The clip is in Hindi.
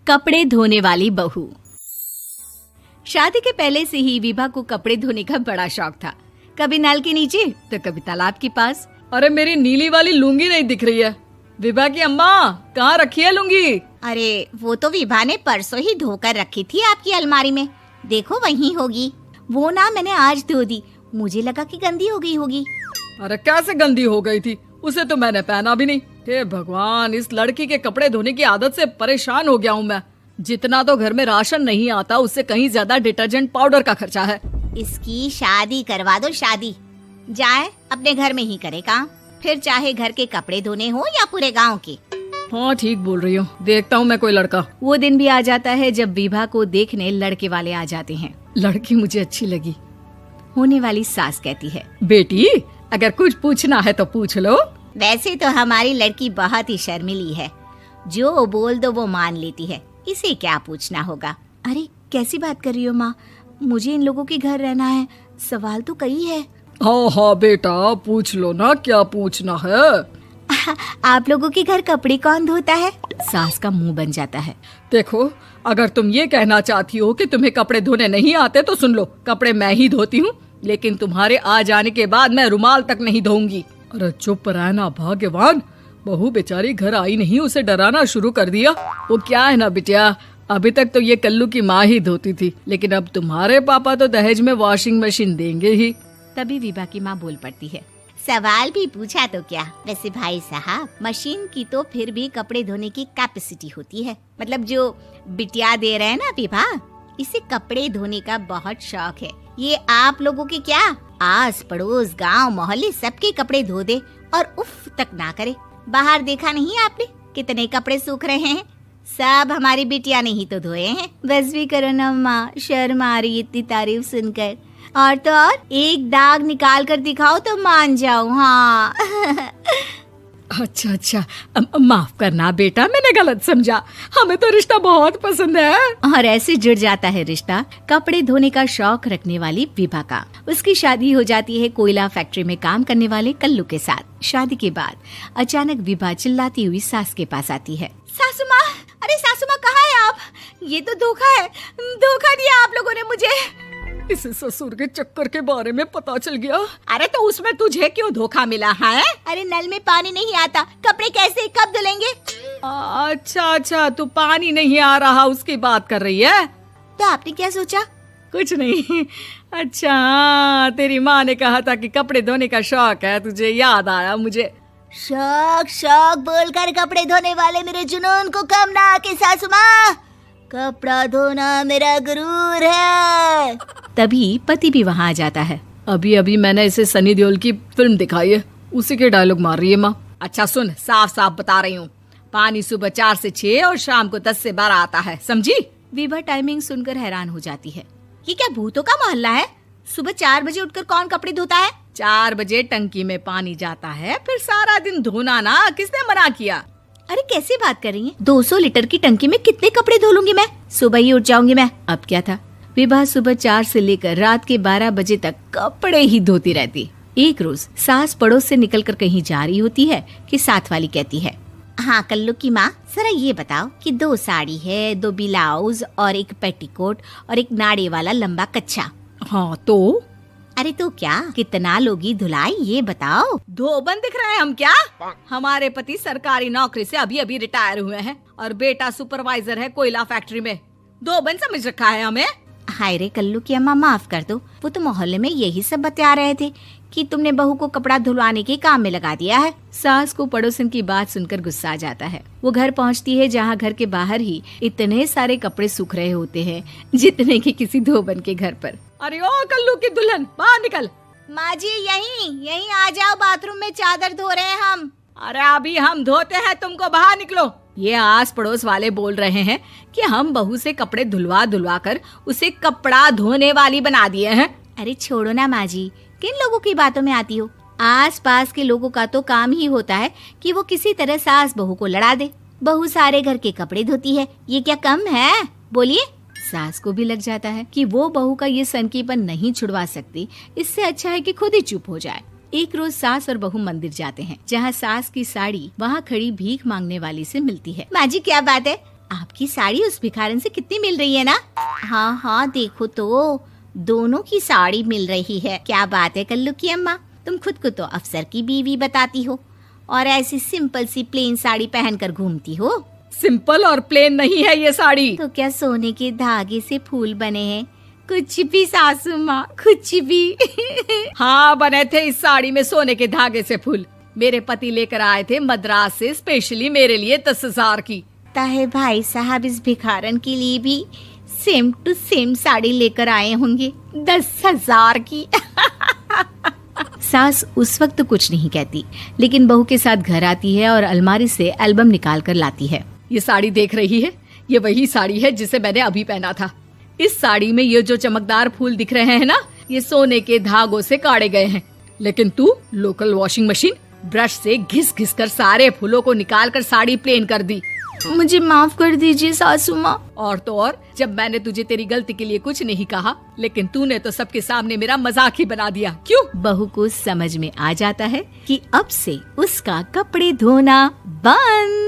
कपड़े धोने वाली बहू। शादी के पहले से ही विभा को कपड़े धोने का बड़ा शौक था। कभी नल के नीचे तो कभी तालाब के पास। अरे मेरी नीली वाली लुंगी नहीं दिख रही है। विभा की अम्मा, कहाँ रखी है लुंगी? अरे वो तो विभा ने परसों ही धोकर रखी थी आपकी अलमारी में, देखो वहीं होगी। वो ना मैंने आज धो दी, मुझे लगा कि गंदी हो गई होगी। अरे कैसे गंदी हो गई थी? उसे तो मैंने पहना भी नहीं। हे भगवान, इस लड़की के कपड़े धोने की आदत से परेशान हो गया हूँ मैं। जितना तो घर में राशन नहीं आता, उससे कहीं ज्यादा डिटर्जेंट पाउडर का खर्चा है। इसकी शादी करवा दो, शादी जाए अपने घर में ही करे काम, फिर चाहे घर के कपड़े धोने हो या पूरे गांव के। हाँ ठीक बोल रही हूँ, देखता हूँ मैं कोई लड़का। वो दिन भी आ जाता है जब विभा को देखने लड़के वाले आ जाते हैं। लड़की मुझे अच्छी लगी। होने वाली सास कहती है, बेटी अगर कुछ पूछना है तो पूछ लो। वैसे तो हमारी लड़की बहुत ही शर्मीली है, जो बोल दो वो मान लेती है, इसे क्या पूछना होगा। अरे कैसी बात कर रही हो माँ, मुझे इन लोगों के घर रहना है, सवाल तो कई है। हाँ हाँ बेटा, पूछ लो ना, क्या पूछना है। आप लोगों के घर कपड़े कौन धोता है? सास का मुंह बन जाता है। देखो, अगर तुम ये कहना चाहती हो कि तुम्हें कपड़े धोने नहीं आते तो सुन लो, कपड़े मैं ही धोती हूँ, लेकिन तुम्हारे आ जाने के बाद मैं रुमाल तक नहीं धोऊंगी। अरे चुप रहना भाग्यवान, बहू बेचारी घर आई नहीं, उसे डराना शुरू कर दिया। वो क्या है ना बिटिया, अभी तक तो ये कल्लू की माँ ही धोती थी, लेकिन अब तुम्हारे पापा तो दहेज में वॉशिंग मशीन देंगे ही। तभी विभा की माँ बोल पड़ती है, सवाल भी पूछा तो क्या। वैसे भाई साहब, मशीन की तो फिर भी कपड़े धोने की कैपेसिटी होती है। मतलब जो बिटिया दे रहे हैं ना विभा, इसे कपड़े धोने का बहुत शौक है। ये आप लोगों के क्या, आस पड़ोस गांव मोहल्ले सबके कपड़े धो दे और उफ तक ना करे। बाहर देखा नहीं आपने कितने कपड़े सूख रहे हैं? सब हमारी बिटिया ने ही तो धोए हैं। बस भी करो ना माँ, शर्म आ रही इतनी तारीफ सुनकर। और तो और एक दाग निकाल कर दिखाओ तो मान जाऊं। हाँ अच्छा, माफ करना बेटा, मैंने गलत समझा। हमें तो रिश्ता बहुत पसंद है। और ऐसे जुड़ जाता है रिश्ता कपड़े धोने का शौक रखने वाली विभा का। उसकी शादी हो जाती है कोयला फैक्ट्री में काम करने वाले कल्लू के साथ। शादी के बाद अचानक विभा चिल्लाती हुई सास के पास आती है। सासू माँ, अरे सासू माँ कहाँ है आप? ये तो धोखा है, धोखा दिया आप लोगों ने मुझे। इसे ससुर के चक्कर के बारे में पता चल गया। अरे तो उसमें तुझे क्यों धोखा मिला है? अरे नल में पानी नहीं आता, कपड़े कैसे कब धुलेंगे? अच्छा, तू पानी नहीं आ रहा उसकी बात कर रही है। तो आपने क्या सोचा? कुछ नहीं। अच्छा, तेरी माँ ने कहा था कि कपड़े धोने का शौक है तुझे, याद आया मुझे। शौक बोलकर कपड़े धोने वाले मेरे जुनून को कम ना आके सासू माँ, कपड़ा धोना मेरा गुरूर है। तभी पति भी वहाँ आ जाता है। अभी मैंने इसे सनी देओल की फिल्म दिखाई है, उसी के डायलॉग मार रही है माँ। अच्छा सुन, साफ साफ बता रही हूँ, पानी सुबह 4 से 6 और शाम को 10 से 12 आता है, समझी? विभा टाइमिंग सुनकर हैरान हो जाती है। ये क्या भूतों का मोहल्ला है? सुबह 4 बजे उठकर कौन कपड़े धोता है? 4 बजे टंकी में पानी जाता है, फिर सारा दिन धोना ना, किसने मना किया? अरे कैसी बात कर रही हैं? 200 लीटर की टंकी में कितने कपड़े धो लूंगी मैं? सुबह ही उठ जाऊंगी मैं। अब क्या था, विभा सुबह 4 से लेकर रात के 12 बजे तक कपड़े ही धोती रहती। एक रोज सास पड़ोस से निकलकर कहीं जा रही होती है कि साथ वाली कहती है, हाँ कल्लू की माँ, जरा ये बताओ कि 2 साड़ी है, 2 ब्लाउज और एक पेटीकोट और एक नाड़े वाला लंबा कच्छा। हाँ तो? अरे तो क्या, कितना लोगी धुलाई ये बताओ। धोबन दिख रहे हैं हम क्या? हमारे पति सरकारी नौकरी से अभी रिटायर हुए हैं और बेटा सुपरवाइजर है कोयला फैक्ट्री में। धोबन समझ रखा है हमें? हाय रे कल्लू की अम्मा, माफ कर दो, वो तो मोहल्ले में यही सब बता रहे थे कि तुमने बहू को कपड़ा धुलवाने के काम में लगा दिया है। सास को पड़ोसन की बात सुनकर गुस्सा आ जाता है। वो घर पहुंचती है जहां घर के बाहर ही इतने सारे कपड़े सूख रहे होते हैं जितने कि किसी धोबन के घर पर। अरे ओ कल्लू की दुल्हन, बाहर निकल। माँ जी यहीं आ जाओ, बाथरूम में चादर धो रहे हैं हम। अरे अभी हम धोते हैं, तुमको बाहर निकलो। ये आस पड़ोस वाले बोल रहे हैं कि हम बहू से कपड़े धुलवा कर उसे कपड़ा धोने वाली बना दिए हैं। अरे छोड़ो ना माँ जी, किन लोगों की बातों में आती हो? आस पास के लोगों का तो काम ही होता है कि वो किसी तरह सास बहू को लड़ा दे। बहू सारे घर के कपड़े धोती है, ये क्या कम है? बोलिए। सास को भी लग जाता है कि वो बहू का ये सनकीपन नहीं छुड़वा सकती, इससे अच्छा है कि खुद ही चुप हो जाए। एक रोज सास और बहू मंदिर जाते हैं, जहाँ सास की साड़ी वहाँ खड़ी भीख मांगने वाली से मिलती है। माँ जी क्या बात है, आपकी साड़ी उस भिखारन से कितनी मिल रही है ना? हाँ हाँ देखो तो, दोनों की साड़ी मिल रही है। क्या बात है कल्लू की अम्मा, तुम खुद को तो अफसर की बीवी बताती हो और ऐसी सिंपल सी प्लेन साड़ी पहनकर घूमती हो। सिंपल और प्लेन नहीं है ये साड़ी। तो क्या सोने के धागे से फूल बने हैं? कुछ भी सासू माँ, कुछ भी। हाँ बने थे इस साड़ी में सोने के धागे से फूल। मेरे पति लेकर आए थे मद्रास से स्पेशली मेरे लिए 10,000 की। ताहे भाई साहब इस भिखारन के लिए भी सेम टू सेम साड़ी लेकर आए होंगे 10,000 की। सास उस वक्त तो कुछ नहीं कहती, लेकिन बहू के साथ घर आती है और अलमारी से एल्बम निकाल कर लाती है। ये साड़ी देख रही है, ये वही साड़ी है जिसे मैंने अभी पहना था। इस साड़ी में ये जो चमकदार फूल दिख रहे हैं ना, ये सोने के धागों से काढ़े गए हैं। लेकिन तू लोकल वॉशिंग मशीन ब्रश से घिस घिस कर सारे फूलों को निकाल कर साड़ी प्लेन कर दी। मुझे माफ कर दीजिए सासू माँ। और तो और, जब मैंने तुझे तेरी गलती के लिए कुछ नहीं कहा, लेकिन तूने तो सबके सामने मेरा मजाक ही बना दिया। क्यों? बहू को समझ में आ जाता है कि अब से उसका कपड़े धोना बंद।